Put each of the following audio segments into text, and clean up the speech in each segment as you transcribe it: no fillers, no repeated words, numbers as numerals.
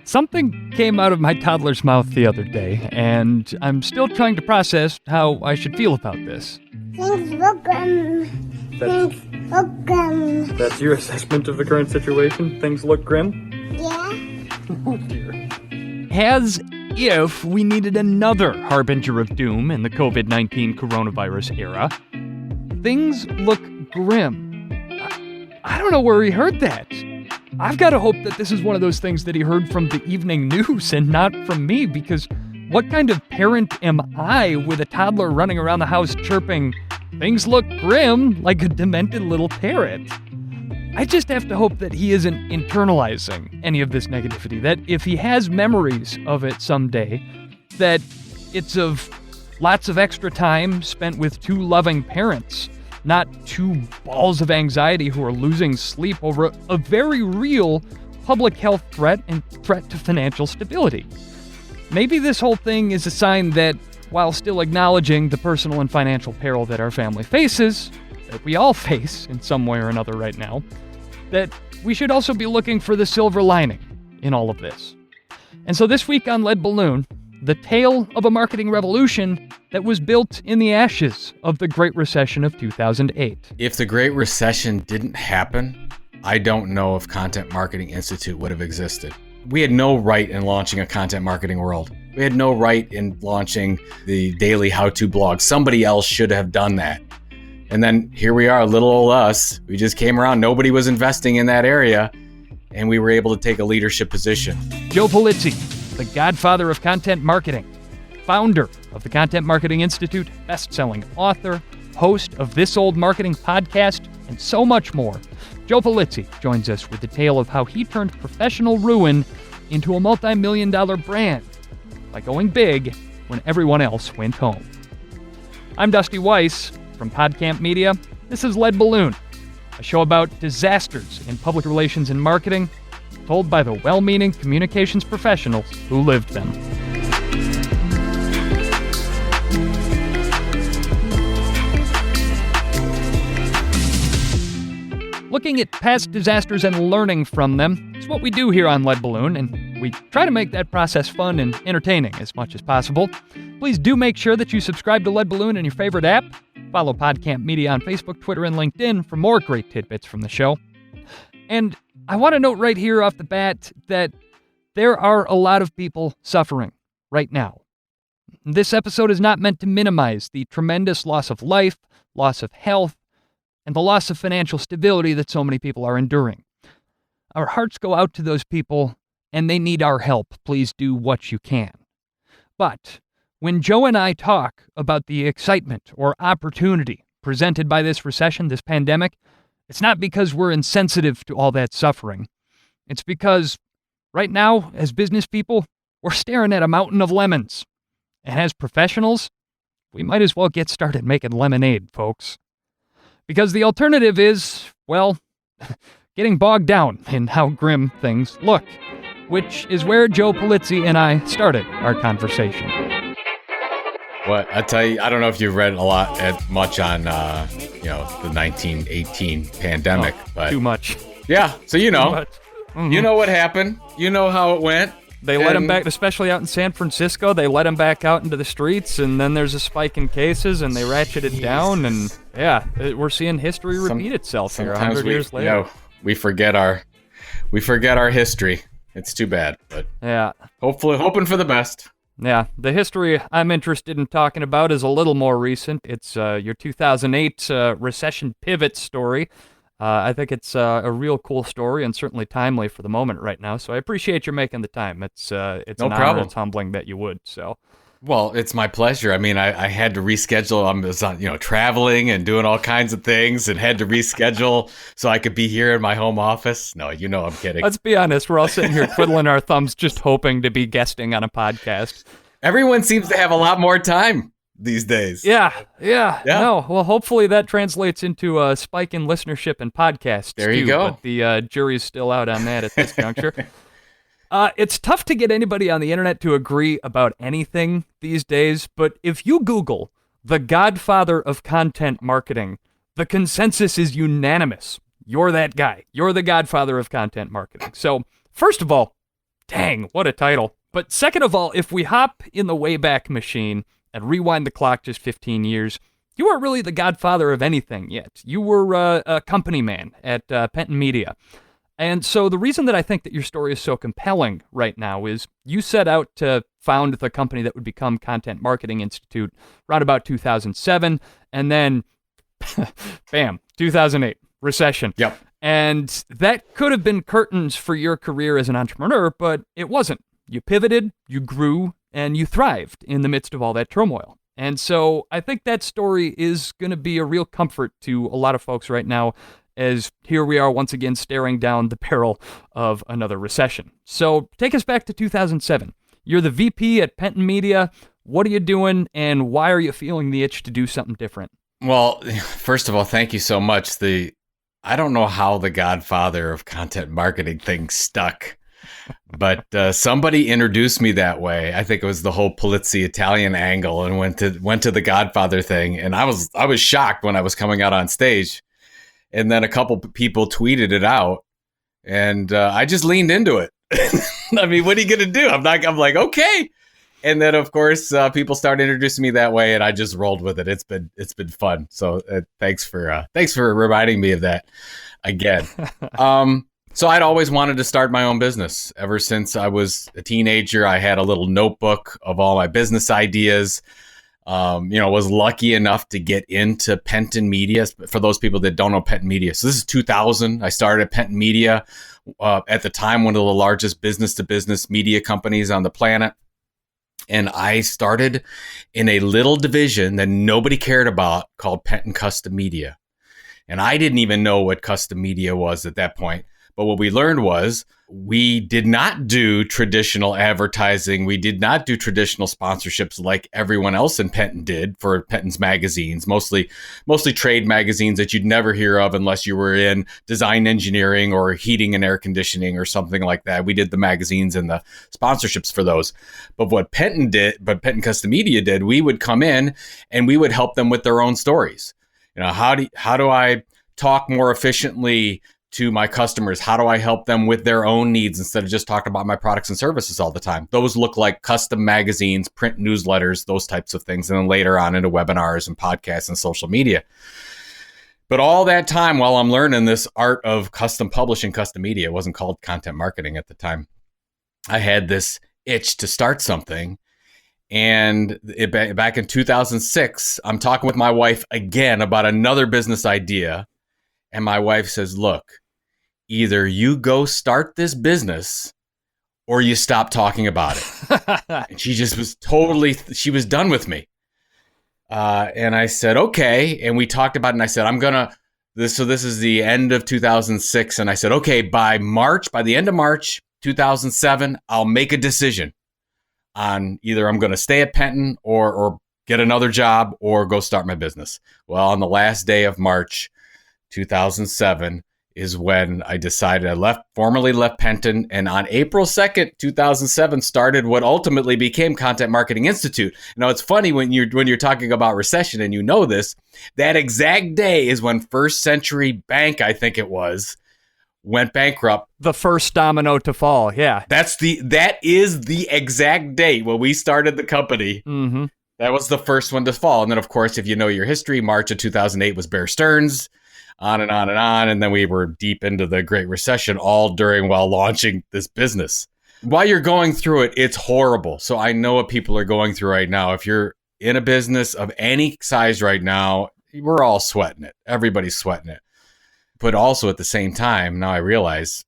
Something came out of my toddler's mouth the other day, and I'm still trying to process how I should feel about this. Things look grim. Things look grim. That's your assessment of the current situation? Things look grim? Yeah? Oh dear. As if we needed another harbinger of doom in the COVID-19 coronavirus era, things look grim. I don't know where he heard that. I've got to hope that this is one of those things that he heard from the evening news and not from me, because what kind of parent am I with a toddler running around the house chirping, "Things look grim," like a demented little parrot? I just have to hope that he isn't internalizing any of this negativity, that if he has memories of it someday, that it's of lots of extra time spent with two loving parents, not two balls of anxiety who are losing sleep over a very real public health threat and threat to financial stability. Maybe this whole thing is a sign that, while still acknowledging the personal and financial peril that our family faces, that we all face in some way or another right now, that we should also be looking for the silver lining in all of this. And so this week on Lead Balloon, the tale of a marketing revolution that was built in the ashes of the Great Recession of 2008. If the Great Recession didn't happen, I don't know if Content Marketing Institute would have existed. We had no right in launching a content marketing world. We had no right in launching the daily how-to blog. Somebody else should have done that. And then here we are, little old us. We just came around. Nobody was investing in that area, and we were able to take a leadership position. Joe Pulizzi, the godfather of content marketing, founder of the Content Marketing Institute, best-selling author, host of This Old Marketing podcast, and so much more. Joe Pulizzi joins us with the tale of how he turned professional ruin into a multi-million-dollar brand by going big when everyone else went home. I'm Dusty Weiss from PodCamp Media. This is Lead Balloon, a show about disasters in public relations and marketing, told by the well-meaning communications professionals who lived them. Looking at past disasters and learning from them is what we do here on Lead Balloon, and we try to make that process fun and entertaining as much as possible. Please do make sure that you subscribe to Lead Balloon in your favorite app. Follow PodCamp Media on Facebook, Twitter, and LinkedIn for more great tidbits from the show. And I want to note right here off the bat that there are a lot of people suffering right now. This episode is not meant to minimize the tremendous loss of life, loss of health, and the loss of financial stability that so many people are enduring. Our hearts go out to those people, and they need our help. Please do what you can. But when Joe and I talk about the excitement or opportunity presented by this recession, this pandemic, it's not because we're insensitive to all that suffering. It's because right now, as business people, we're staring at a mountain of lemons. And as professionals, we might as well get started making lemonade, folks. Because the alternative is, well, getting bogged down in how grim things look, which is where Joe Pulizzi and I started our conversation. What I tell you, I don't know if you've read much on, the 1918 pandemic, but Too much. Yeah, so you know, Mm-hmm. you know what happened. You know how it went. They let him back, especially out in San Francisco. They let him back out into the streets, and then there's a spike in cases, and they ratcheted down, and we're seeing history repeat itself here 100 years later. We forget our history. It's too bad, but hoping for the best. Yeah, the history I'm interested in talking about is a little more recent. It's your 2008 recession pivot story. I think it's a real cool story and certainly timely for the moment right now. So I appreciate you making the time. It's no an problem. honor. It's humbling that you would. So, well, it's my pleasure. I mean, I had to reschedule. I was traveling and doing all kinds of things, and had to reschedule so I could be here in my home office. No, I'm kidding. Let's be honest. We're all sitting here twiddling our thumbs, just hoping to be guesting on a podcast. Everyone seems to have a lot more time these days. Yeah. No, well, hopefully that translates into a spike in listenership and podcasts. There you too, go. But the jury's still out on that at this juncture. It's tough to get anybody on the internet to agree about anything these days, but if you Google the godfather of content marketing, the consensus is unanimous You're that guy. You're the godfather of content marketing. So, first of all, dang, what a title. But second of all, if we hop in the Wayback Machine and rewind the clock just 15 years, you weren't really the godfather of anything yet. You were a company man at Penton Media. And so the reason that I think that your story is so compelling right now is you set out to found the company that would become Content Marketing Institute around about 2007, and then, bam, 2008, recession. Yep. And that could have been curtains for your career as an entrepreneur, but it wasn't. You pivoted, you grew, and you thrived in the midst of all that turmoil. And so I think that story is going to be a real comfort to a lot of folks right now, as here we are once again staring down the barrel of another recession. So take us back to 2007. You're the VP at Penton Media. What are you doing, and why are you feeling the itch to do something different? Well, first of all, thank you so much. I don't know how the godfather of content marketing thing stuck, but somebody introduced me that way. I think it was the whole Pulizzi Italian angle, and went to the godfather thing. And I was shocked when I was coming out on stage. And then a couple people tweeted it out, and I just leaned into it. I mean, what are you going to do? I'm like, okay. And then, of course, people started introducing me that way, and I just rolled with it. It's been fun. So thanks for reminding me of that again. So I'd always wanted to start my own business. Ever since I was a teenager, I had a little notebook of all my business ideas. Was lucky enough to get into Penton Media. For those people that don't know Penton Media, so this is 2000. I started at Penton Media, at the time one of the largest business-to-business media companies on the planet. And I started in a little division that nobody cared about called Penton Custom Media. And I didn't even know what custom media was at that point. But what we learned was we did not do traditional advertising. We did not do traditional sponsorships like everyone else in Penton did for Penton's magazines, mostly trade magazines that you'd never hear of unless you were in design engineering or heating and air conditioning or something like that. We did the magazines and the sponsorships for those. But what Penton Custom Media did, we would come in and we would help them with their own stories. How do I talk more efficiently to my customers? How do I help them with their own needs instead of just talking about my products and services all the time? Those look like custom magazines, print newsletters, those types of things. And then later on into webinars and podcasts and social media. But all that time while I'm learning this art of custom publishing, custom media, it wasn't called content marketing at the time, I had this itch to start something. And back in 2006, I'm talking with my wife again about another business idea. And my wife says, look, either you go start this business or you stop talking about it. And she just was she was done with me. And I said, okay. And we talked about it. And I said, so this is the end of 2006. And I said, okay, by the end of March 2007, I'll make a decision on either I'm going to stay at Penton or get another job or go start my business. Well, on the last day of March 2007 is when I decided formally left Penton, and on April 2nd, 2007 started what ultimately became Content Marketing Institute. Now it's funny when you're talking about recession and you know this, that exact day is when First Century Bank, I think it was, went bankrupt. The first domino to fall, yeah. That is the exact date when we started the company. Mm-hmm. That was the first one to fall. And then, of course, if you know your history, March of 2008 was Bear Stearns, on and on and on. And then we were deep into the Great Recession, all while launching this business. While you're going through it, it's horrible. So I know what people are going through right now. If you're in a business of any size right now, we're all sweating it. Everybody's sweating it. But also at the same time, now I realize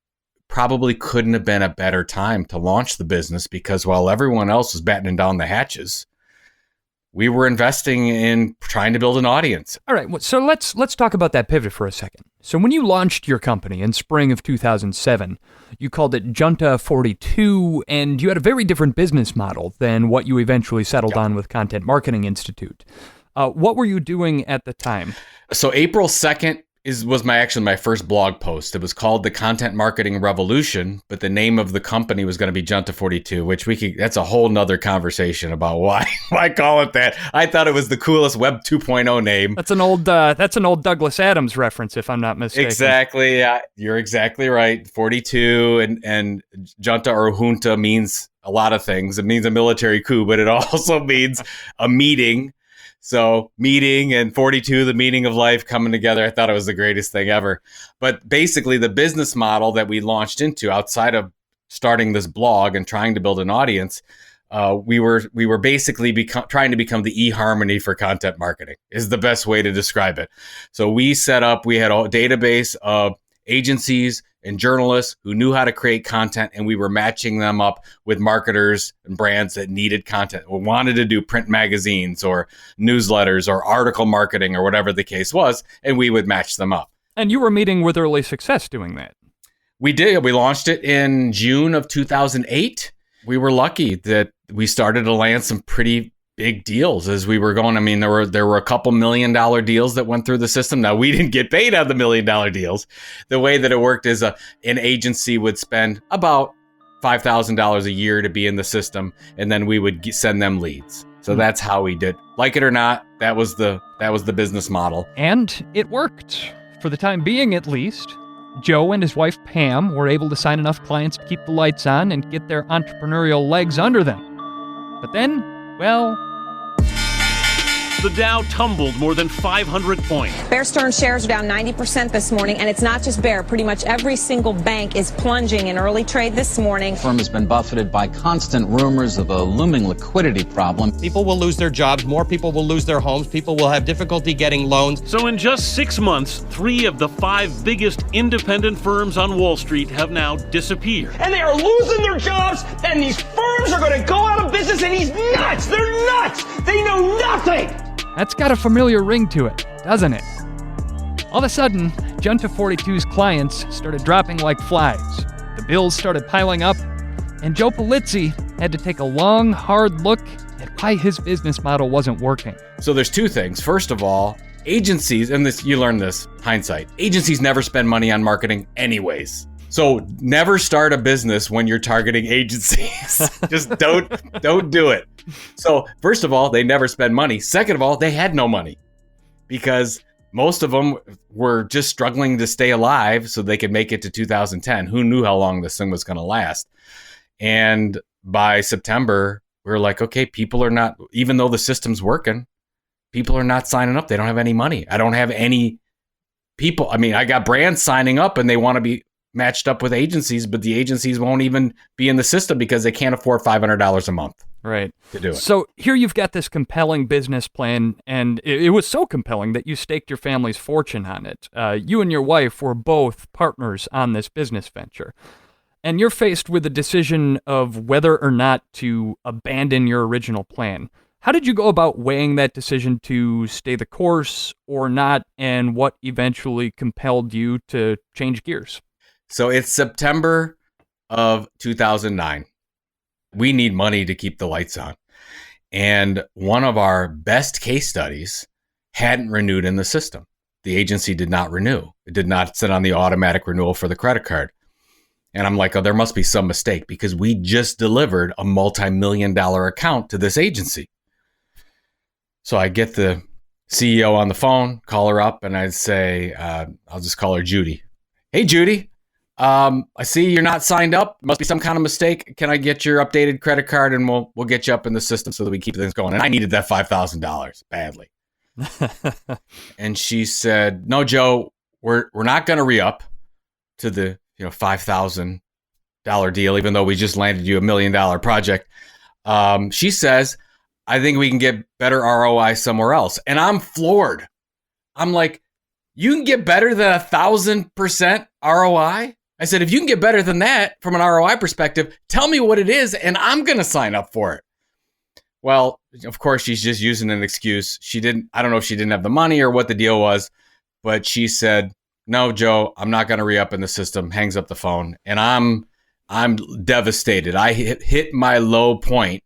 probably couldn't have been a better time to launch the business, because while everyone else was battening down the hatches, we were investing in trying to build an audience. All right, so let's talk about that pivot for a second. So when you launched your company in spring of 2007, you called it Junta 42, and you had a very different business model than what you eventually settled on with Content Marketing Institute. What were you doing at the time? So April 2nd was my first blog post. It was called The Content Marketing Revolution, but the name of the company was going to be Junta 42, which that's a whole nother conversation about why call it that. I thought it was the coolest Web 2.0 name. That's an old Douglas Adams reference, if I'm not mistaken. Exactly. You're exactly right. 42 and Junta or Junta means a lot of things. It means a military coup, but it also means a meeting. So meeting and 42, the meaning of life coming together. I thought it was the greatest thing ever. But basically the business model that we launched into outside of starting this blog and trying to build an audience, we were basically trying to become the eHarmony for content marketing is the best way to describe it. So we had a database of agencies and journalists who knew how to create content, and we were matching them up with marketers and brands that needed content or wanted to do print magazines or newsletters or article marketing or whatever the case was, and we would match them up. And you were meeting with early success doing that. We did. We launched it in June of 2008. We were lucky that we started to land some pretty big deals as we were going. I mean, there were a couple $1 million deals that went through the system. Now, we didn't get paid on the $1 million deals. The way that it worked is an agency would spend about $5,000 a year to be in the system, and then we would send them leads. So that's how we did. Like it or not, that was the business model. And it worked. For the time being, at least. Joe and his wife, Pam, were able to sign enough clients to keep the lights on and get their entrepreneurial legs under them. But then, well... The Dow tumbled more than 500 points. Bear Stearns shares are down 90% this morning, and it's not just Bear. Pretty much every single bank is plunging in early trade this morning. The firm has been buffeted by constant rumors of a looming liquidity problem. People will lose their jobs. More people will lose their homes. People will have difficulty getting loans. So in just 6 months, 3 of the 5 biggest independent firms on Wall Street have now disappeared. And they are losing their jobs, and these firms are going to go out of business, and he's nuts. They're nuts. They know nothing. That's got a familiar ring to it, doesn't it? All of a sudden, Junta 42's clients started dropping like flies. The bills started piling up, and Joe Pulizzi had to take a long, hard look at why his business model wasn't working. So there's 2 things. First of all, agencies, and this you learn this hindsight, agencies never spend money on marketing anyways. So never start a business when you're targeting agencies. Just don't do it. So first of all, they never spend money. Second of all, they had no money because most of them were just struggling to stay alive so they could make it to 2010. Who knew how long this thing was going to last? And by September, we were like, okay, people are not, even though the system's working, people are not signing up. They don't have any money. I don't have any people. I mean, I got brands signing up and they want to be matched up with agencies, but the agencies won't even be in the system because they can't afford $500 a month. Right. To do it. So here you've got this compelling business plan, and it was so compelling that you staked your family's fortune on it. You and your wife were both partners on this business venture. And you're faced with the decision of whether or not to abandon your original plan. How did you go about weighing that decision to stay the course or not, and what eventually compelled you to change gears? So it's September of 2009. We need money to keep the lights on. And one of our best case studies hadn't renewed in the system. The agency did not renew. It did not sit on the automatic renewal for the credit card. And I'm like, oh, there must be some mistake because we just delivered a multi-million-dollar account to this agency. So I get the CEO on the phone, call her up, and I'd say, I'll just call her Judy. Hey, Judy. I see you're not signed up. Must be some kind of mistake. Can I get your updated credit card and we'll get you up in the system so that we keep things going? And I needed that $5,000 badly. And she said, "No, Joe, we're not going to re-up to the $5,000 deal, even though we just landed you $1 million project." She says, "I think we can get better ROI somewhere else." And I'm floored. I'm like, "You can get better than 1,000% ROI?" I said, if you can get better than that from an ROI perspective, tell me what it is and I'm going to sign up for it. Well, of course, she's just using an excuse. I don't know if she didn't have the money or what the deal was, but she said, "No, Joe, I'm not going to re-up in the system," hangs up the phone. And I'm devastated. I hit my low point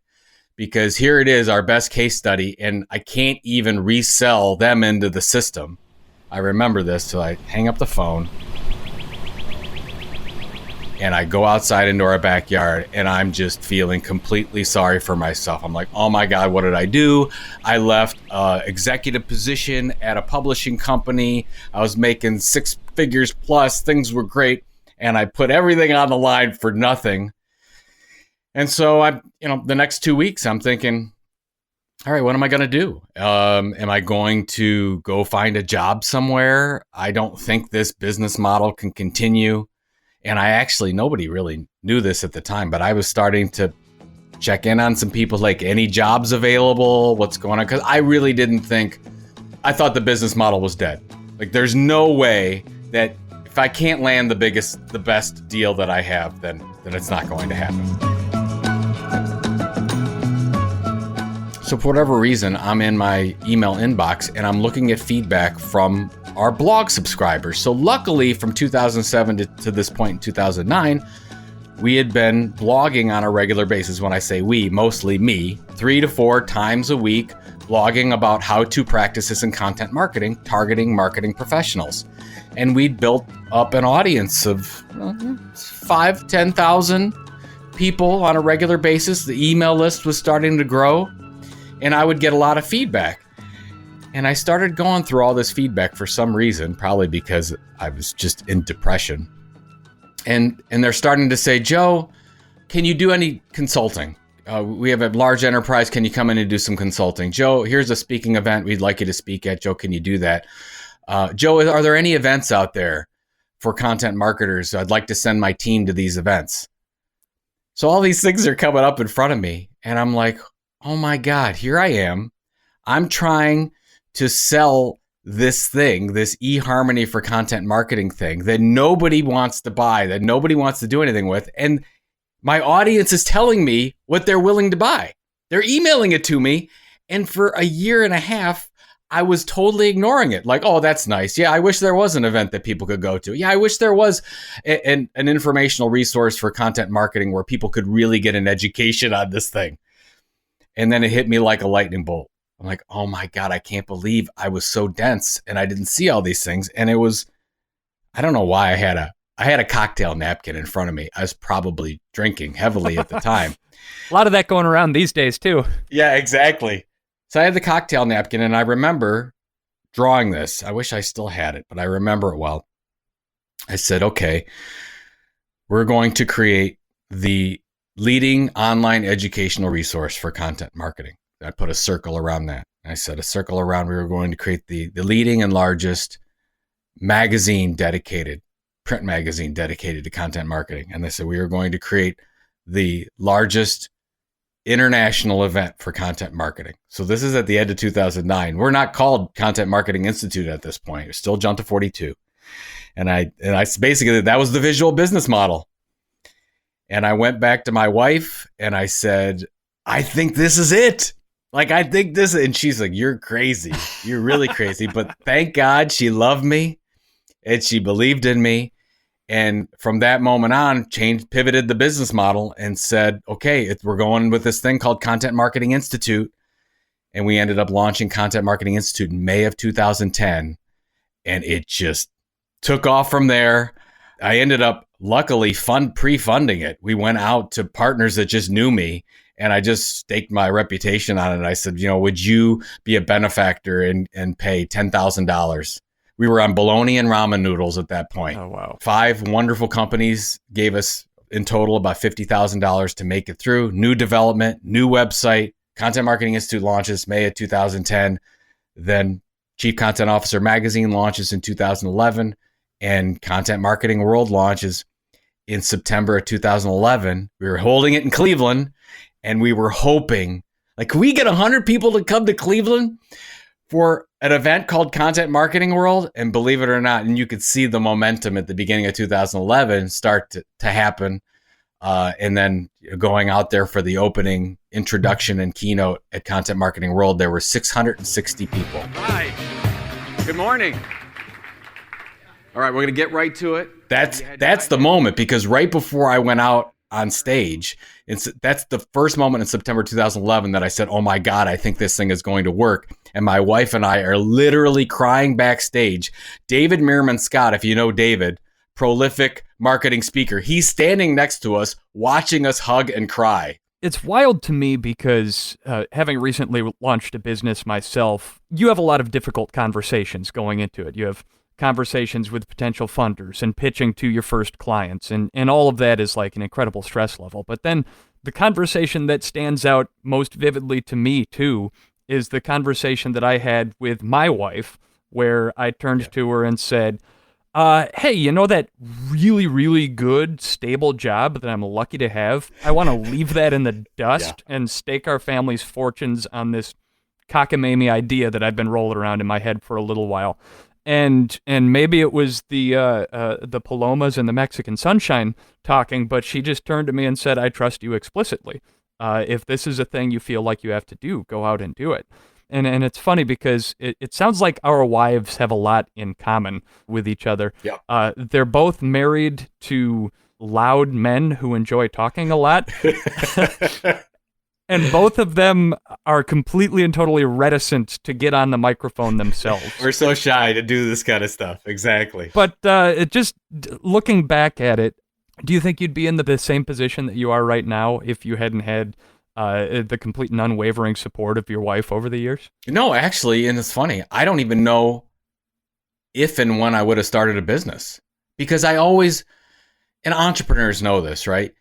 because here it is, our best case study, and I can't even resell them into the system I remember this, so I hang up the phone and I go outside into our backyard, and I'm just feeling completely sorry for myself. I'm like, oh my God, what did I do? I left an executive position at a publishing company. I was making 6 figures plus. Things were great. And I put everything on the line for nothing. And so the next 2 weeks, I'm thinking, all right, what am I going to do? Am I going to go find a job somewhere? I don't think this business model can continue. And nobody really knew this at the time, but I was starting to check in on some people, like, any jobs available, what's going on? Because I really I thought the business model was dead. Like, there's no way that if I can't land the best deal that I have, then it's not going to happen. So for whatever reason, I'm in my email inbox and I'm looking at feedback from our blog subscribers. So luckily, from 2007 to this point in 2009, we had been blogging on a regular basis. When I say we, mostly me, 3 to 4 times a week, blogging about how-to practices in content marketing, targeting marketing professionals. And we'd built up an audience of 5,000 to 10,000 people on a regular basis. The email list was starting to grow, and I would get a lot of feedback. And I started going through all this feedback for some reason, probably because I was just in depression. And they're starting to say, Joe, can you do any consulting? We have a large enterprise. Can you come in and do some consulting? Joe, here's a speaking event we'd like you to speak at. Joe, can you do that? Joe, are there any events out there for content marketers? I'd like to send my team to these events. So all these things are coming up in front of me. And I'm like, oh my God, here I am. I'm trying to sell this thing, this eHarmony for content marketing thing that nobody wants to buy, that nobody wants to do anything with. And my audience is telling me what they're willing to buy. They're emailing it to me. And for a year and a half, I was totally ignoring it. Like, oh, that's nice. Yeah, I wish there was an event that people could go to. Yeah, I wish there was an informational resource for content marketing where people could really get an education on this thing. And then it hit me like a lightning bolt. I'm like, oh my God, I can't believe I was so dense and I didn't see all these things. And it was, I don't know why I had a cocktail napkin in front of me. I was probably drinking heavily at the time. A lot of that going around these days too. Yeah, exactly. So I had the cocktail napkin and I remember drawing this. I wish I still had it, but I remember it well. I said, okay, we're going to create the leading online educational resource for content marketing. I put a circle around that. I said a circle around, we were going to create the leading and largest print magazine dedicated to content marketing. And they said we were going to create the largest international event for content marketing. So this is at the end of 2009. We're not called Content Marketing Institute at this point. It's still Junt to 42. And I basically, that was the visual business model. And I went back to my wife and I said, I think this is it. Like, I think this, and she's like, you're crazy. You're really crazy. But thank God she loved me and she believed in me. And from that moment on, pivoted the business model and said, okay, we're going with this thing called Content Marketing Institute. And we ended up launching Content Marketing Institute in May of 2010. And it just took off from there. I ended up luckily pre-funding it. We went out to partners that just knew me. And I just staked my reputation on it. I said, would you be a benefactor and pay $10,000? We were on bologna and ramen noodles at that point. Oh, wow. 5 wonderful companies gave us in total about $50,000 to make it through. New development, new website. Content Marketing Institute launches May of 2010. Then Chief Content Officer Magazine launches in 2011. And Content Marketing World launches in September of 2011. We were holding it in Cleveland. And we were hoping, like, can we get 100 people to come to Cleveland for an event called Content Marketing World? And believe it or not, and you could see the momentum at the beginning of 2011 start to happen. And then going out there for the opening introduction and keynote at Content Marketing World, there were 660 people. Hi. Good morning. All right, we're going to get right to it. That's the moment, because right before I went out on stage. That's the first moment in September 2011 that I said, oh my God, I think this thing is going to work. And my wife and I are literally crying backstage. David Meerman Scott, if you know David, prolific marketing speaker, he's standing next to us watching us hug and cry. It's wild to me because having recently launched a business myself, you have a lot of difficult conversations going into it. You have conversations with potential funders and pitching to your first clients, and all of that is like an incredible stress level. But then the conversation that stands out most vividly to me too is the conversation that I had with my wife, where I turned to her and said, hey, you know that really, really good, stable job that I'm lucky to have? I want to leave that in the dust and stake our family's fortunes on this cockamamie idea that I've been rolling around in my head for a little while. And maybe it was the Palomas and the Mexican sunshine talking, but she just turned to me and said, I trust you explicitly. If this is a thing you feel like you have to do, go out and do it. And it's funny because it sounds like our wives have a lot in common with each other. Yeah. They're both married to loud men who enjoy talking a lot. And both of them are completely and totally reticent to get on the microphone themselves. We're so shy to do this kind of stuff. Exactly. But looking back at it, do you think you'd be in the same position that you are right now if you hadn't had the complete and unwavering support of your wife over the years? No, actually, and it's funny, I don't even know if and when I would have started a business, because I always, and entrepreneurs know this, right?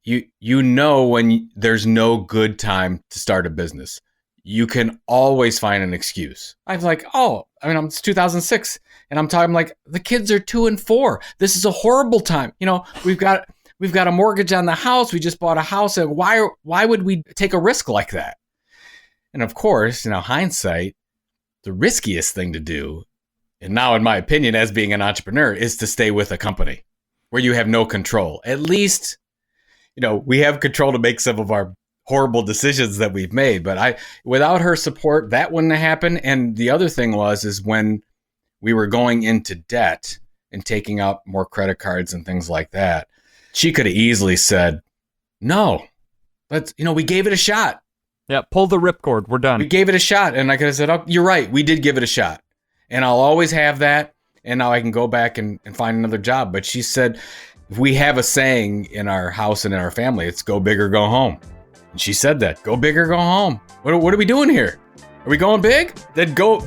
You know when there's no good time to start a business. You can always find an excuse. I'm like, it's 2006, and I'm talking like the kids are 2 and 4. This is a horrible time. We've got a mortgage on the house. We just bought a house, and why would we take a risk like that? And of course, hindsight, the riskiest thing to do, and now in my opinion, as being an entrepreneur, is to stay with a company where you have no control. At least, we have control to make some of our horrible decisions that we've made. But without her support, that wouldn't have happened. And the other thing is when we were going into debt and taking out more credit cards and things like that, she could have easily said, no, we gave it a shot. Yeah, pull the ripcord. We're done. We gave it a shot. And I could have said, oh, you're right. We did give it a shot. And I'll always have that. And now I can go back and find another job. But she said, we have a saying in our house and in our family, it's go big or go home. And she said that, go big or go home. What are we doing here? Are we going big? Then go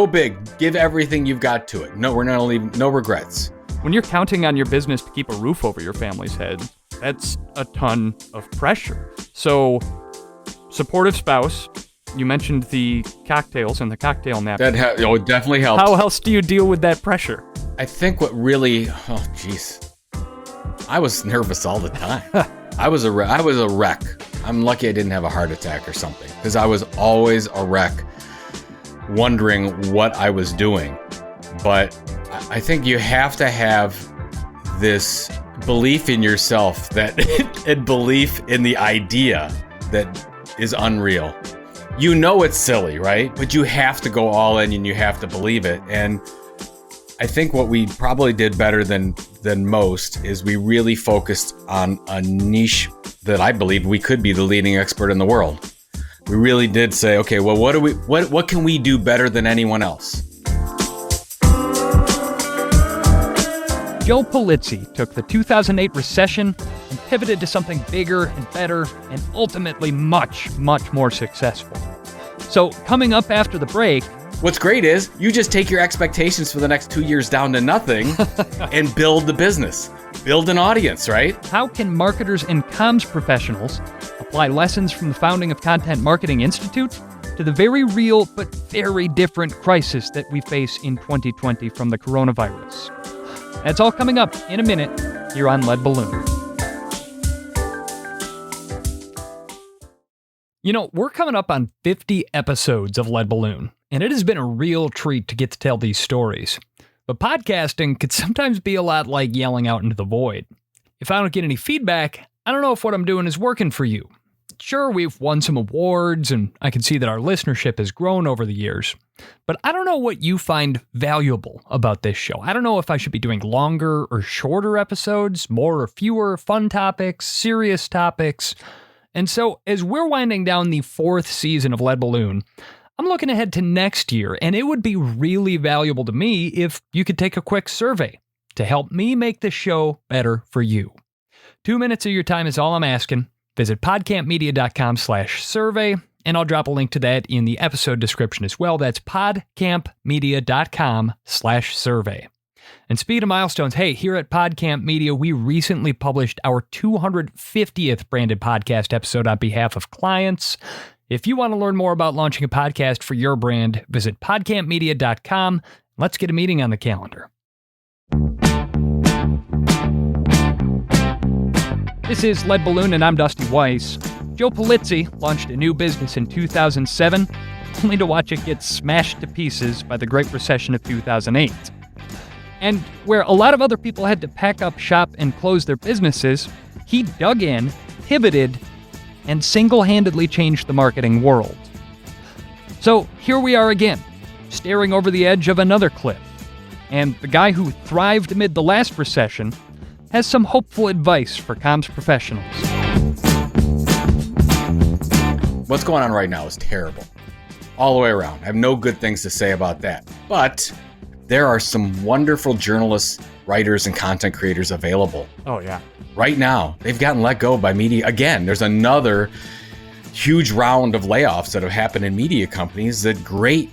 big. Give everything you've got to it. No, we're not leaving, no regrets. When you're counting on your business to keep a roof over your family's head, that's a ton of pressure. So, supportive spouse. You mentioned the cocktails and the cocktail napkin. It definitely helps. How else do you deal with that pressure? I think what really, I was nervous all the time. I was a wreck. I'm lucky I didn't have a heart attack or something, because I was always a wreck, wondering what I was doing. But I think you have to have this belief in yourself and belief in the idea that is unreal. It's silly, right? But you have to go all in and you have to believe it. And I think what we probably did better than most is we really focused on a niche that I believe we could be the leading expert in the world. We really did say, okay, well, what can we do better than anyone else? Joe Pulizzi took the 2008 recession and pivoted to something bigger and better and ultimately much, much more successful. So coming up after the break, what's great is you just take your expectations for the next 2 years down to nothing and build the business, build an audience, right? How can marketers and comms professionals apply lessons from the founding of Content Marketing Institute to the very real but very different crisis that we face in 2020 from the coronavirus? That's all coming up in a minute here on Lead Balloon. We're coming up on 50 episodes of Lead Balloon, and it has been a real treat to get to tell these stories. But podcasting could sometimes be a lot like yelling out into the void. If I don't get any feedback, I don't know if what I'm doing is working for you. Sure, we've won some awards, and I can see that our listenership has grown over the years. But I don't know what you find valuable about this show. I don't know if I should be doing longer or shorter episodes, more or fewer, fun topics, serious topics. And so, as we're winding down the 4th season of Lead Balloon, I'm looking ahead to next year, and it would be really valuable to me if you could take a quick survey to help me make the show better for you. 2 minutes of your time is all I'm asking. Visit podcampmedia.com/survey, and I'll drop a link to that in the episode description as well. That's podcampmedia.com/survey. And speaking of milestones, hey, here at PodCamp Media, we recently published our 250th branded podcast episode on behalf of clients. If you want to learn more about launching a podcast for your brand, visit podcampmedia.com. Let's get a meeting on the calendar. This is Lead Balloon, and I'm Dusty Weiss. Joe Pulizzi launched a new business in 2007, only to watch it get smashed to pieces by the Great Recession of 2008. And where a lot of other people had to pack up shop and close their businesses, he dug in, pivoted, and single-handedly changed the marketing world. So here we are again, staring over the edge of another cliff. And the guy who thrived amid the last recession has some hopeful advice for comms professionals. What's going on right now is terrible. All the way around. I have no good things to say about that. But there are some wonderful journalists, writers, and content creators available. Oh, yeah. Right now, they've gotten let go by media. Again, there's another huge round of layoffs that have happened in media companies that great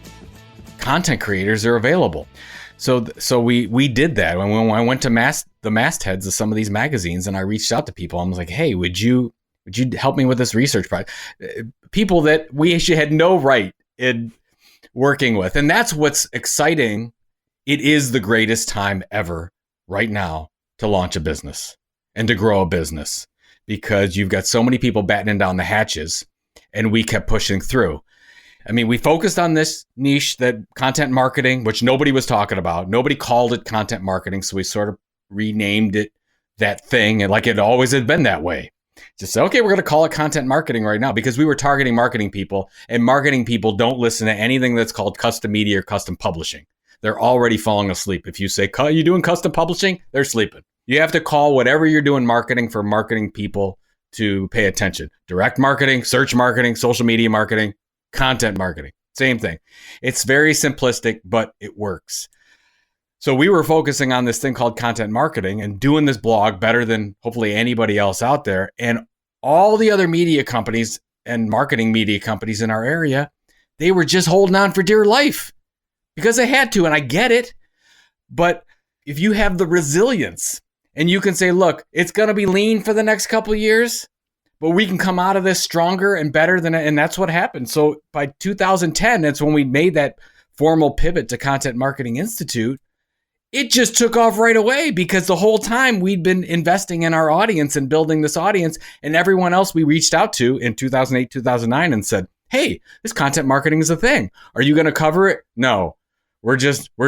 content creators are available. So we did that. When I went to the mastheads of some of these magazines and I reached out to people, I was like, hey, would you help me with this research project? People that we actually had no right in working with. And that's what's exciting. It is the greatest time ever right now to launch a business and to grow a business, because you've got so many people battening down the hatches, and we kept pushing through. I mean, we focused on this niche, that content marketing, which nobody was talking about. Nobody called it content marketing, so we sort of renamed it that thing, and like it always had been that way. Just say, okay, we're going to call it content marketing right now, because we were targeting marketing people, and marketing people don't listen to anything that's called custom media or custom publishing. They're already falling asleep. If you say, are you doing custom publishing? They're sleeping. You have to call whatever you're doing marketing for marketing people to pay attention. Direct marketing, search marketing, social media marketing, content marketing, same thing. It's very simplistic, but it works. So we were focusing on this thing called content marketing and doing this blog better than hopefully anybody else out there. And all the other media companies and marketing media companies in our area, they were just holding on for dear life because they had to. And I get it. But if you have the resilience and you can say, look, it's going to be lean for the next couple of years, but we can come out of this stronger and better than it. And that's what happened. So by 2010, that's when we made that formal pivot to Content Marketing Institute. It just took off right away, because the whole time we'd been investing in our audience and building this audience, and everyone else we reached out to in 2008, 2009 and said, hey, this content marketing is a thing. Are you going to cover it? No, we're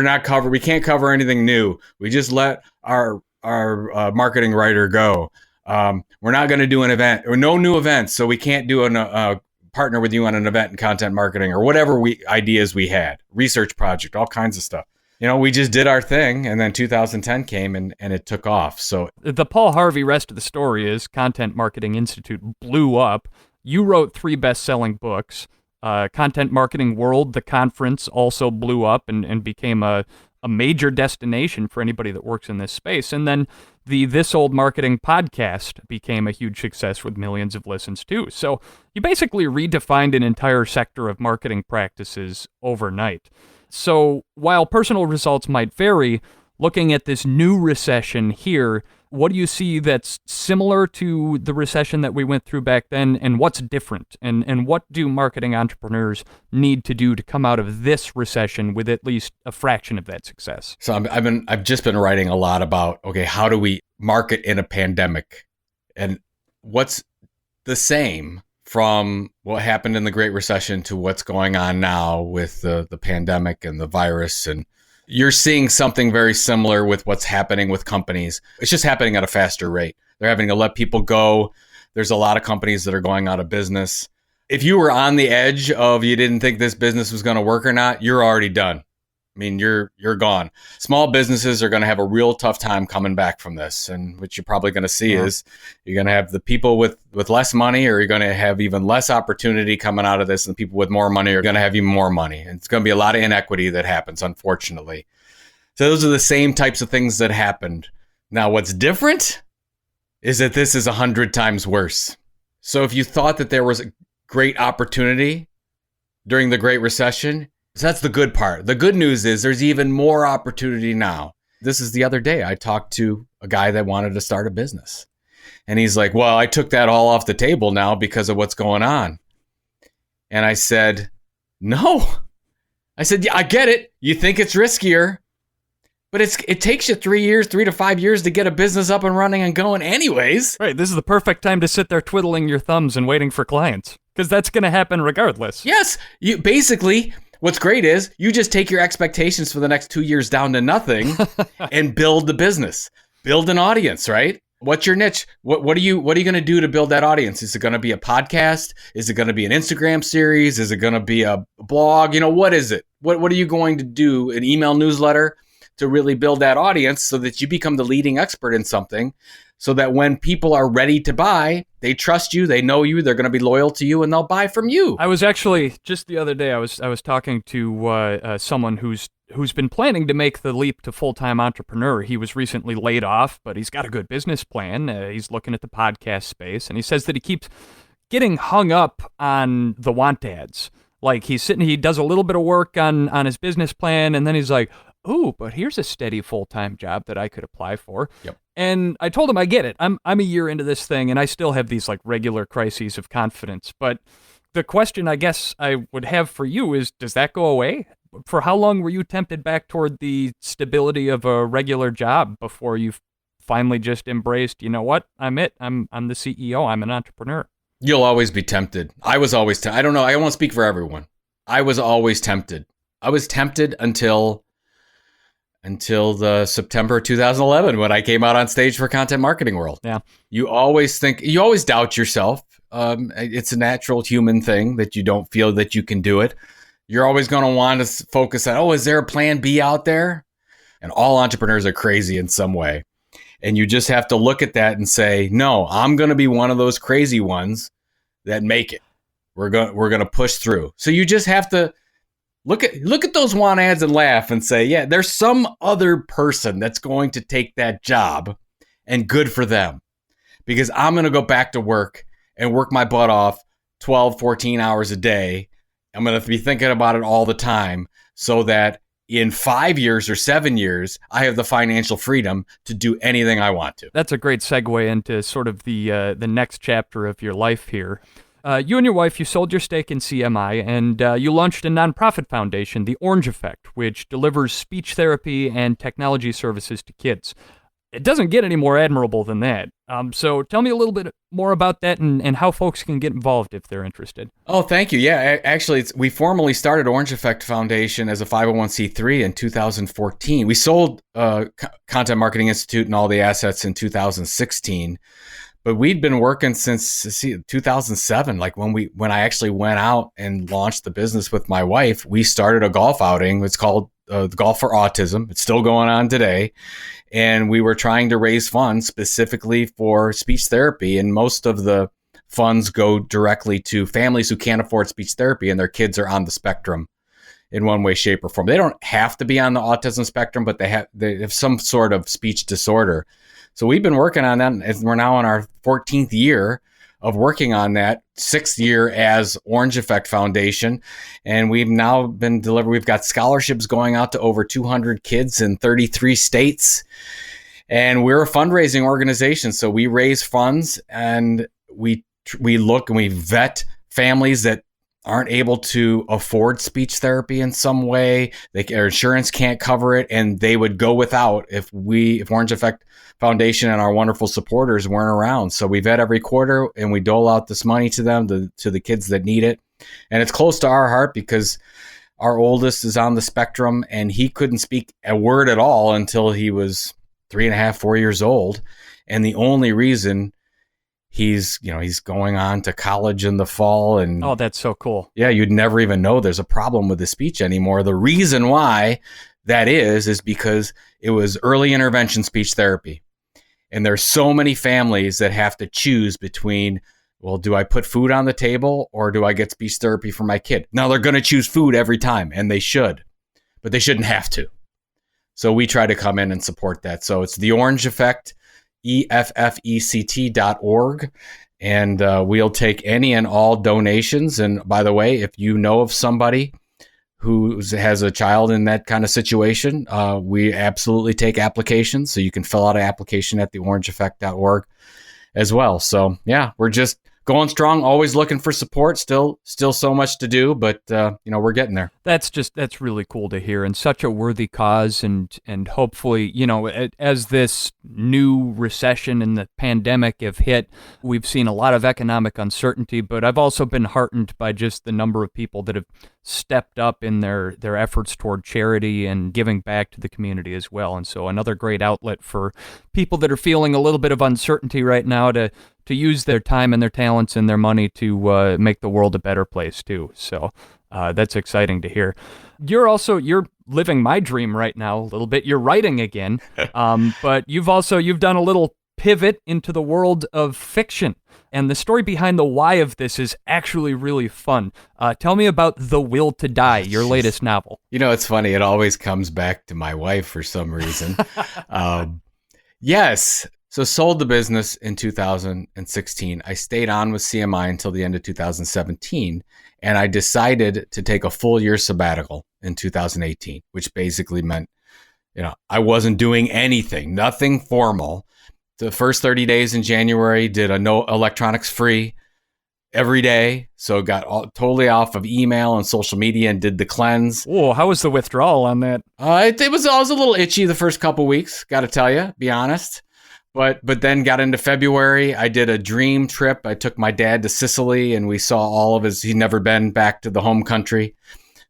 not covered. We can't cover anything new. We just let our marketing writer go. We're not going to do an event or no new events. So we can't do a partner with you on an event in content marketing or whatever ideas we had, research project, all kinds of stuff. You know, we just did our thing, and then 2010 came and it took off. So the Paul Harvey rest of the story is Content Marketing Institute blew up. You wrote 3 best-selling books. Content Marketing World, the conference, also blew up and became a major destination for anybody that works in this space. And then the This Old Marketing podcast became a huge success with millions of listens too. So you basically redefined an entire sector of marketing practices overnight. So while personal results might vary, looking at this new recession here, what do you see that's similar to the recession that we went through back then, and what's different? And what do marketing entrepreneurs need to do to come out of this recession with at least a fraction of that success? So I've just been writing a lot about, okay, how do we market in a pandemic? And what's the same from what happened in the Great Recession to what's going on now with the pandemic and the virus. And you're seeing something very similar with what's happening with companies. It's just happening at a faster rate. They're having to let people go. There's a lot of companies that are going out of business. If you were on the edge of you didn't think this business was going to work or not, you're already done. I mean, you're gone. Small businesses are going to have a real tough time coming back from this. And what you're probably going to see is you're going to have the people with less money, or you're going to have even less opportunity coming out of this. And the people with more money are going to have even more money. And it's going to be a lot of inequity that happens, unfortunately. So those are the same types of things that happened. Now, what's different is that this is 100 times worse. So if you thought that there was a great opportunity during the Great Recession, so that's the good part. The good news is there's even more opportunity now. This is the other day. I talked to a guy that wanted to start a business. And he's like, well, I took that all off the table now because of what's going on. And I said, no. I said, yeah, I get it. You think it's riskier, but it takes you 3 to 5 years to get a business up and running and going anyways. Right. This is the perfect time to sit there twiddling your thumbs and waiting for clients, because that's going to happen regardless. Yes. You basically... What's great is you just take your expectations for the next 2 years down to nothing and build the business, build an audience, right? What's your niche? What are you going to do to build that audience? Is it going to be a podcast? Is it going to be an Instagram series? Is it going to be a blog? What is it? What are you going to do? An email newsletter to really build that audience so that you become the leading expert in something, so that when people are ready to buy, they trust you, they know you, they're going to be loyal to you, and they'll buy from you. I was actually, just the other day, I was talking to someone who's been planning to make the leap to full-time entrepreneur. He was recently laid off, but he's got a good business plan. He's looking at the podcast space, and he says that he keeps getting hung up on the want ads. Like, he does a little bit of work on his business plan, and then he's like, oh, but here's a steady full-time job that I could apply for. Yep. And I told him I get it. I'm a year into this thing, and I still have these like regular crises of confidence. But the question I guess I would have for you is, does that go away? For how long were you tempted back toward the stability of a regular job before you finally just embraced, you know what, I'm it. I'm the CEO. I'm an entrepreneur. You'll always be tempted. I was always I don't know. I won't speak for everyone. I was always tempted. I was tempted until the September 2011 when I came out on stage for Content Marketing World. Yeah. You always doubt yourself. It's a natural human thing that you don't feel that you can do it. You're always going to want to focus on, is there a plan B out there? And all entrepreneurs are crazy in some way. And you just have to look at that and say, no, I'm going to be one of those crazy ones that make it. We're going to push through. So you just have to look at those want ads and laugh and say, yeah, there's some other person that's going to take that job, and good for them, because I'm going to go back to work and work my butt off 12, 14 hours a day. I'm going to be thinking about it all the time, so that in 5 years or 7 years, I have the financial freedom to do anything I want to. That's a great segue into sort of the next chapter of your life here. You and your wife, you sold your stake in CMI, and you launched a nonprofit foundation, The Orange Effect, which delivers speech therapy and technology services to kids. It doesn't get any more admirable than that. So tell me a little bit more about that and how folks can get involved if they're interested. Oh, thank you. Yeah, actually, we formally started Orange Effect Foundation as a 501c3 in 2014. We sold Content Marketing Institute and all the assets in 2016. But we'd been working since 2007. Like when I actually went out and launched the business with my wife, we started a golf outing. It's called the Golf for Autism. It's still going on today. And we were trying to raise funds specifically for speech therapy. And most of the funds go directly to families who can't afford speech therapy and their kids are on the spectrum in one way, shape, or form. They don't have to be on the autism spectrum, but they have some sort of speech disorder. So we've been working on that, and we're now in our 14th year of working on that, 6th year as Orange Effect Foundation. And we've now been delivered. We've got scholarships going out to over 200 kids in 33 states. And we're a fundraising organization. So we raise funds, and we look and we vet families that aren't able to afford speech therapy in some way. Their insurance can't cover it, and they would go without if Orange Effect Foundation and our wonderful supporters weren't around. So we vet every quarter, and we dole out this money to them, to the kids that need it. And it's close to our heart because our oldest is on the spectrum, and he couldn't speak a word at all until he was 3.5, 4 years old. And the only reason He's going on to college in the fall. And Oh, that's so cool. yeah, you'd never even know there's a problem with his speech anymore. The reason why that is because it was early intervention speech therapy. And there's so many families that have to choose between, well, do I put food on the table or do I get speech therapy for my kid? Now they're going to choose food every time, and they should, but they shouldn't have to. So we try to come in and support that. So it's the Orange Effect, EFFECT.org. And we'll take any and all donations. And by the way, if you know of somebody who has a child in that kind of situation, we absolutely take applications. So you can fill out an application at theorangeeffect.org as well. So yeah, we're just going strong, always looking for support. Still so much to do, but we're getting there. That's really cool to hear, and such a worthy cause. And hopefully, as this new recession and the pandemic have hit, we've seen a lot of economic uncertainty, but I've also been heartened by just the number of people that have stepped up in their efforts toward charity and giving back to the community as well. And so another great outlet for people that are feeling a little bit of uncertainty right now to use their time and their talents and their money to make the world a better place too. So that's exciting to hear. You're living my dream right now a little bit. You're writing again, but you've done a little pivot into the world of fiction. And the story behind the why of this is actually really fun. Tell me about The Will to Die, your latest novel. It's funny. It always comes back to my wife for some reason. Yes. So sold the business in 2016. I stayed on with CMI until the end of 2017. And I decided to take a full year sabbatical in 2018, which basically meant, I wasn't doing anything, nothing formal. The first 30 days in January, did a no electronics free every day. So got totally off of email and social media and did the cleanse. Whoa, how was the withdrawal on that? I was a little itchy the first couple weeks, got to tell you, be honest. But then got into February. I did a dream trip. I took my dad to Sicily and we saw all of he'd never been back to the home country.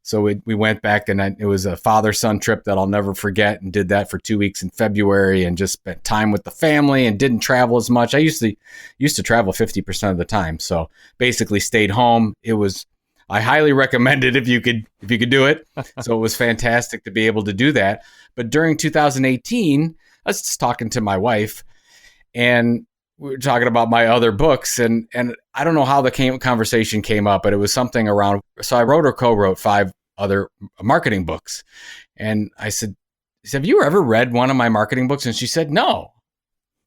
So we went back and it was a father-son trip that I'll never forget, and did that for 2 weeks in February and just spent time with the family and didn't travel as much. I used to travel 50% of the time. So basically stayed home. I highly recommend it if you could do it. So it was fantastic to be able to do that. But during 2018, I was just talking to my wife and we were talking about my other books, and I don't know how the conversation came up, but it was something around. So I wrote or co-wrote 5 other marketing books, and I said, "Have you ever read one of my marketing books?" And she said, "No."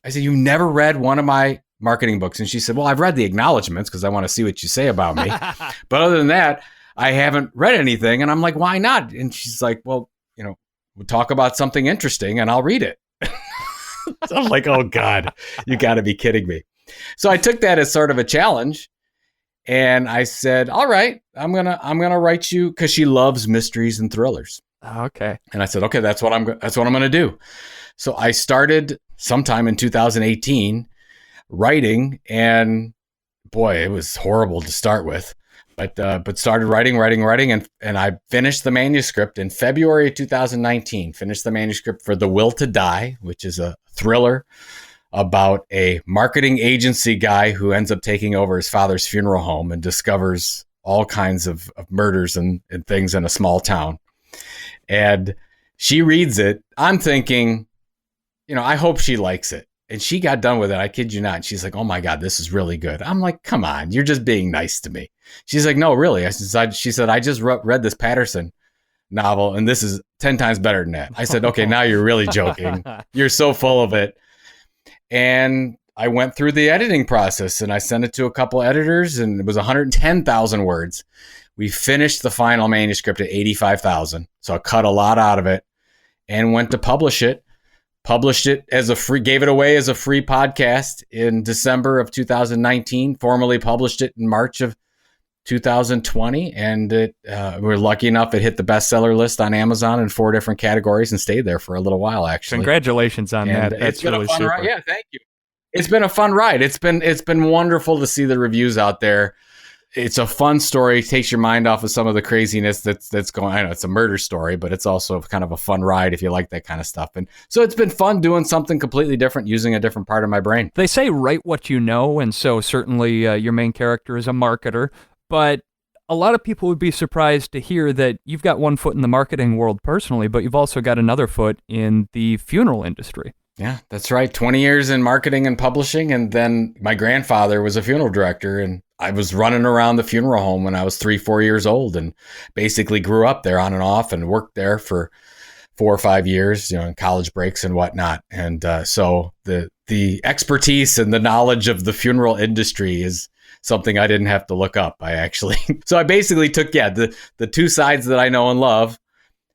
I said, "You've never read one of my marketing books?" And she said, "Well, I've read the acknowledgments because I want to see what you say about me, but other than that, I haven't read anything." And I'm like, "Why not?" And she's like, "Well, we'll talk about something interesting, and I'll read it." So I'm like, oh God, you got to be kidding me. So I took that as sort of a challenge, and I said, all right, I'm going to write you, because she loves mysteries and thrillers. Okay. And I said, okay, that's what I'm going to do. So I started sometime in 2018 writing, and boy, it was horrible to start with. But started writing, and I finished the manuscript in February of 2019. Finished the manuscript for The Will to Die, which is a thriller about a marketing agency guy who ends up taking over his father's funeral home and discovers all kinds of murders and things in a small town. And she reads it. I'm thinking, I hope she likes it. And she got done with it. I kid you not. And she's like, oh my God, this is really good. I'm like, come on, you're just being nice to me. She's like, no, really. She said, I just read this Patterson novel, and this is 10 times better than that. I said, okay, now you're really joking. You're so full of it. And I went through the editing process, and I sent it to a couple editors, and it was 110,000 words. We finished the final manuscript at 85,000. So I cut a lot out of it and went to publish it. Published it gave it away as a free podcast in December of 2019, formally published it in March of 2020. And we're lucky enough, it hit the bestseller list on Amazon in 4 different categories and stayed there for a little while, actually. Congratulations on that. That's really super. Ride. Yeah, thank you. It's been a fun ride. It's been wonderful to see the reviews out there. it's a fun story. It takes your mind off of some of the craziness that's going. I know it's a murder story, but it's also kind of a fun ride if you like that kind of stuff. And so it's been fun doing something completely different, using a different part of my brain. They say write what you know, and so certainly your main character is a marketer, but a lot of people would be surprised to hear that you've got one foot in the marketing world personally, but you've also got another foot in the funeral industry. Yeah, that's right. 20 years in marketing and publishing. And then my grandfather was a funeral director, and I was running around the funeral home when I was 3-4 years old, and basically grew up there on and off and worked there for 4 or 5 years, in college breaks and whatnot. And so the expertise and the knowledge of the funeral industry is something I didn't have to look up. So I basically took, the two sides that I know and love,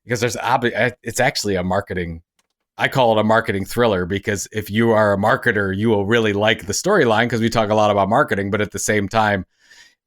because it's actually a marketing, I call it a marketing thriller, because if you are a marketer, you will really like the storyline, because we talk a lot about marketing, but at the same time,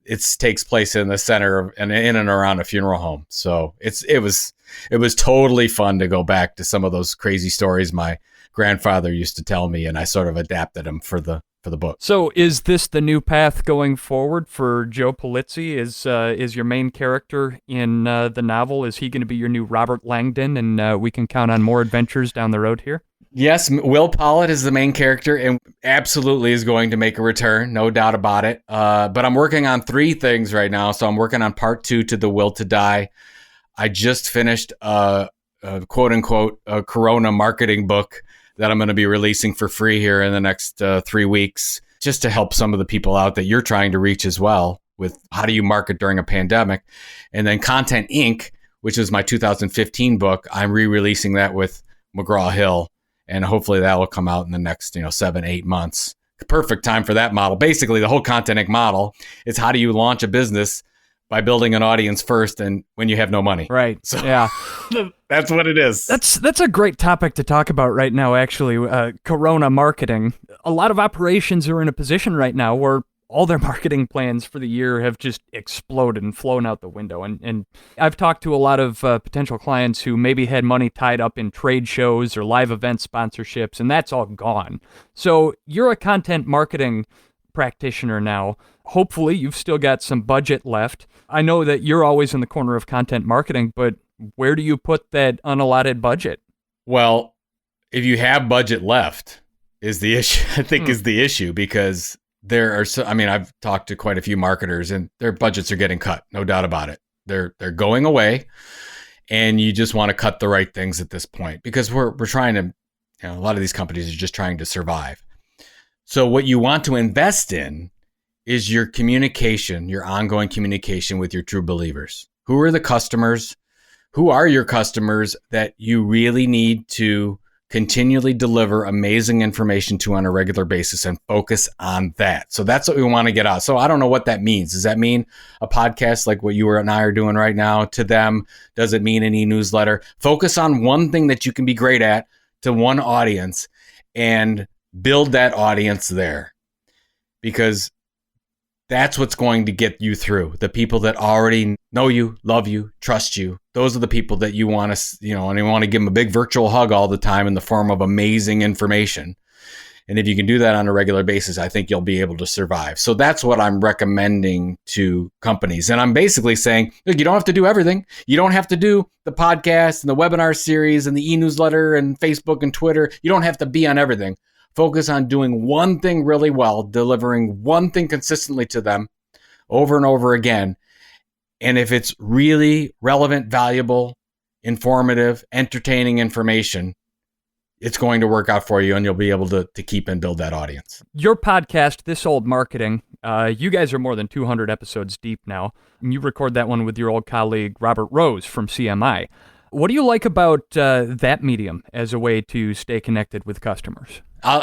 it takes place in the center of, and in and around a funeral home. So it was totally fun to go back to some of those crazy stories my grandfather used to tell me, and I sort of adapted them for the book. So is this the new path going forward for Joe Pulizzi? Is your main character in the novel, is he going to be your new Robert Langdon, and we can count on more adventures down the road here? Yes, Will Pollitt is the main character and absolutely is going to make a return, no doubt about it. But I'm working on 3 things right now. So I'm working on part 2 to The Will to Die. I just finished a quote unquote a Corona marketing book that I'm going to be releasing for free here in the next 3 weeks, just to help some of the people out that you're trying to reach as well with how do you market during a pandemic. And then Content Inc., which is my 2015 book, I'm re-releasing that with McGraw-Hill, and hopefully that will come out in the next 7-8 months. Perfect time for that model. Basically, the whole Content Inc. model is how do you launch a business by building an audience first, and when you have no money. Right. So, yeah. That's what it is. That's a great topic to talk about right now, actually. Corona marketing. A lot of operations are in a position right now where all their marketing plans for the year have just exploded and flown out the window. And I've talked to a lot of potential clients who maybe had money tied up in trade shows or live event sponsorships, and that's all gone. So you're a content marketing practitioner now. Hopefully you've still got some budget left. I know that you're always in the corner of content marketing, but where do you put that unallotted budget? Well, if you have budget left is the issue, I think is the issue, because there are I've talked to quite a few marketers and their budgets are getting cut, no doubt about it. They're going away, and you just want to cut the right things at this point, because we're trying to, a lot of these companies are just trying to survive. So what you want to invest in is your communication, your ongoing communication with your true believers. Who are the customers? Who are your customers that you really need to continually deliver amazing information to on a regular basis, and focus on that? So that's what we want to get out. So I don't know what that means. Does that mean a podcast like what you and I are doing right now to them? Does it mean an e-newsletter? Focus on one thing that you can be great at to one audience and build that audience there, because that's what's going to get you through. The people that already know you, love you, trust you. Those are the people that you want to, and you want to give them a big virtual hug all the time in the form of amazing information. And if you can do that on a regular basis, I think you'll be able to survive. So that's what I'm recommending to companies. And I'm basically saying, look, you don't have to do everything. You don't have to do the podcast and the webinar series and the e-newsletter and Facebook and Twitter. You don't have to be on everything. Focus on doing one thing really well, delivering one thing consistently to them over and over again. And if it's really relevant, valuable, informative, entertaining information, it's going to work out for you, and you'll be able to keep and build that audience. Your podcast, This Old Marketing, you guys are more than 200 episodes deep now. And you record that one with your old colleague, Robert Rose from CMI. What do you like about that medium as a way to stay connected with customers?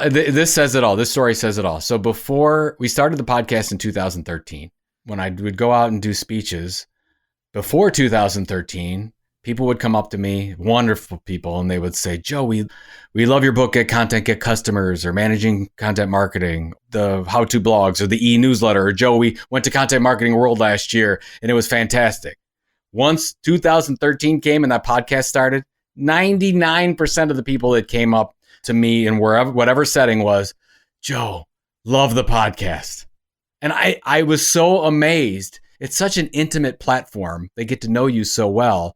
This says it all. This story says it all. So before we started the podcast in 2013, when I would go out and do speeches, before 2013, people would come up to me, wonderful people, and they would say, Joe, we love your book, Get Content, Get Customers, or Managing Content Marketing, the how-to blogs, or the e-newsletter, or Joe, we went to Content Marketing World last year, and it was fantastic. Once 2013 came and that podcast started, 99% of the people that came up to me in whatever setting was, Joe, love the podcast. And I was so amazed. It's such an intimate platform. They get to know you so well.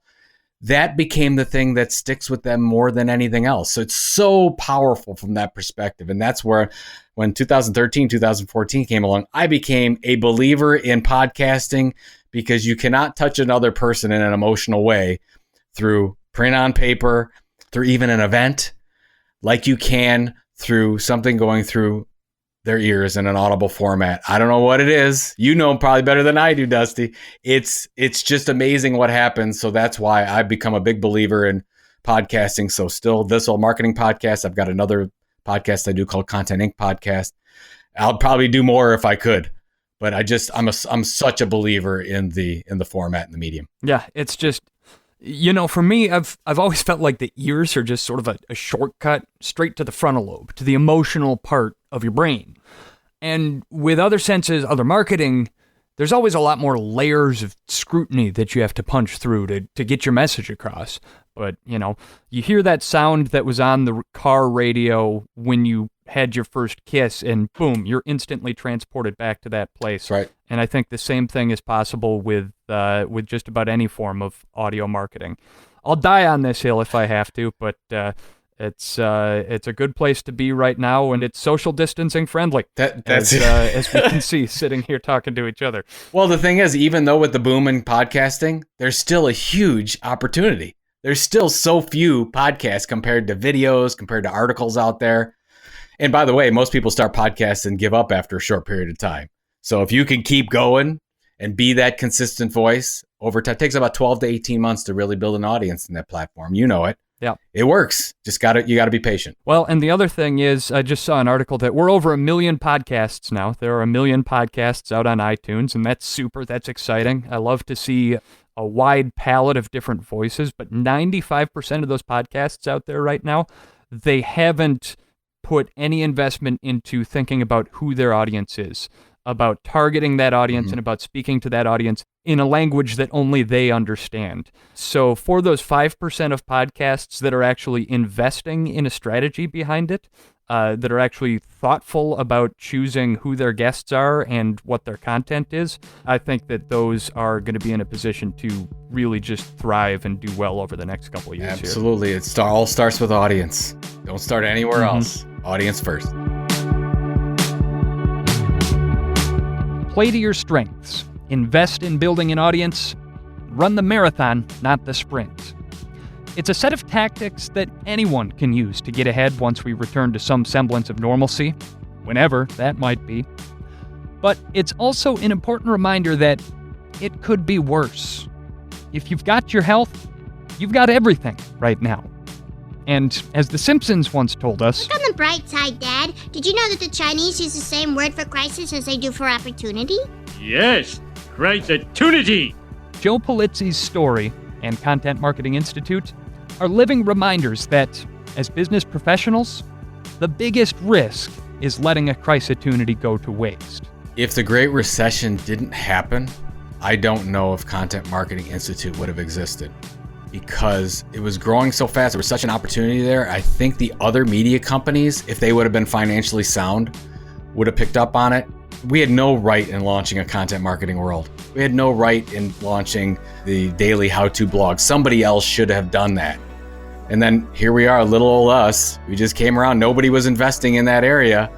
That became the thing that sticks with them more than anything else. So it's so powerful from that perspective. And that's where, when 2013, 2014 came along, I became a believer in podcasting, because you cannot touch another person in an emotional way through print on paper, through even an event, like you can through something going through their ears in an audible format. I don't know what it is. You know probably better than I do, Dusty. It's just amazing what happens. So that's why I've become a big believer in podcasting. So still This Old Marketing Podcast. I've got another podcast I do called Content Inc. Podcast. I'll probably do more if I could, but I'm such a believer in the format and the medium. Yeah, it's just, for me, I've always felt like the ears are just sort of a shortcut straight to the frontal lobe, to the emotional part of your brain. And with other senses, other marketing, there's always a lot more layers of scrutiny that you have to punch through to get your message across. But, you hear that sound that was on the car radio when you had your first kiss, and boom, you're instantly transported back to that place. Right. And I think the same thing is possible with just about any form of audio marketing. I'll die on this hill if I have to, but it's a good place to be right now, and it's social distancing friendly. That's as we can see sitting here talking to each other. Well, the thing is, even though with the boom in podcasting, there's still a huge opportunity. There's still so few podcasts compared to videos, compared to articles out there. And by the way, most people start podcasts and give up after a short period of time. So if you can keep going and be that consistent voice over time, it takes about 12 to 18 months to really build an audience in that platform. You know it. Yeah. It works. You got to be patient. Well, and the other thing is, I just saw an article that we're over 1 million podcasts now. There are 1 million podcasts out on iTunes, and that's super. That's exciting. I love to see a wide palette of different voices, but 95% of those podcasts out there right now, they haven't put any investment into thinking about who their audience is, about targeting that audience, and about speaking to that audience in a language that only they understand. So for those 5% of podcasts that are actually investing in a strategy behind it, that are actually thoughtful about choosing who their guests are and what their content is, I think that those are going to be in a position to really just thrive and do well over the next couple of years. Absolutely. It all starts with audience. Don't start anywhere else. Audience first. Play to your strengths. Invest in building an audience. Run the marathon, not the sprint. It's a set of tactics that anyone can use to get ahead once we return to some semblance of normalcy, whenever that might be. But it's also an important reminder that it could be worse. If you've got your health, you've got everything right now. And as The Simpsons once told us... Look on the bright side, Dad. Did you know that the Chinese use the same word for crisis as they do for opportunity? Yes, crisis-tunity. Joe Pulizzi's story and Content Marketing Institute are living reminders that, as business professionals, the biggest risk is letting a crisis-tunity go to waste. If the Great Recession didn't happen, I don't know if Content Marketing Institute would have existed, because it was growing so fast. There was such an opportunity there. I think the other media companies, if they would have been financially sound, would have picked up on it. We had no right in launching a content marketing world. We had no right in launching the daily how-to blog. Somebody else should have done that. And then here we are, little old us. We just came around. Nobody was investing in that area,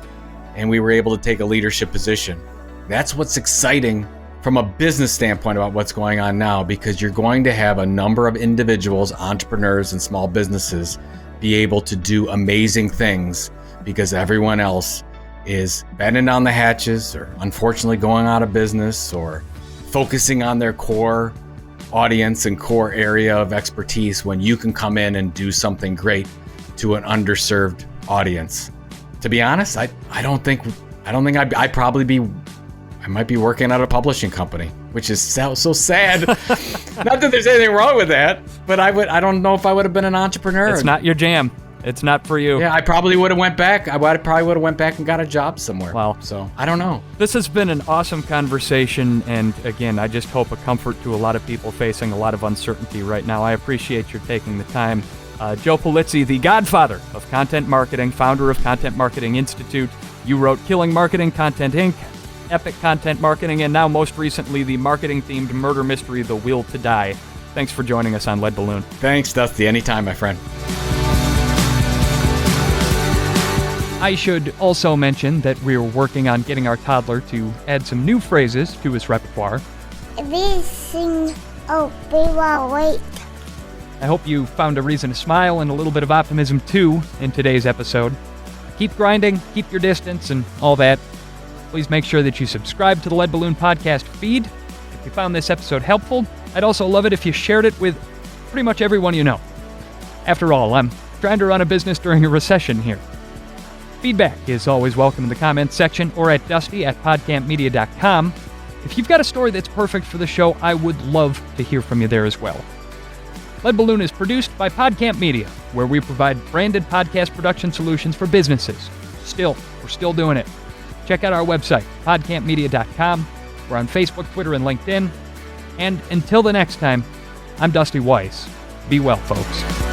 and we were able to take a leadership position. That's what's exciting from a business standpoint about what's going on now, because you're going to have a number of individuals, entrepreneurs, and small businesses be able to do amazing things because everyone else is bending down the hatches or unfortunately going out of business or focusing on their core audience and core area of expertise, when you can come in and do something great to an underserved audience. To be honest, I might be working at a publishing company, which is so sad. Not that there's anything wrong with that, but I don't know if I would have been an entrepreneur. It's not your jam. It's not for you. Yeah, I probably would have went back. I probably would have went back and got a job somewhere. Wow. So I don't know. This has been an awesome conversation, and again, I just hope a comfort to a lot of people facing a lot of uncertainty right now. I appreciate your taking the time. Joe Pulizzi, the godfather of content marketing, founder of Content Marketing Institute. You wrote Killing Marketing, Content Inc., epic content marketing, and now most recently the marketing-themed murder mystery, The Will to Die. Thanks for joining us on Lead Balloon. Thanks, Dusty. Anytime, my friend. I should also mention that we're working on getting our toddler to add some new phrases to his repertoire. Everything, oh, we will wait. I hope you found a reason to smile and a little bit of optimism too in today's episode. Keep grinding, keep your distance, and all that. Please make sure that you subscribe to the Lead Balloon podcast feed. If you found this episode helpful, I'd also love it if you shared it with pretty much everyone you know. After all, I'm trying to run a business during a recession here. Feedback is always welcome in the comments section or at dusty@podcampmedia.com. If you've got a story that's perfect for the show, I would love to hear from you there as well. Lead Balloon is produced by PodCamp Media, where we provide branded podcast production solutions for businesses. We're still doing it. Check out our website, podcampmedia.com. We're on Facebook, Twitter, and LinkedIn. And until the next time, I'm Dusty Weiss. Be well, folks.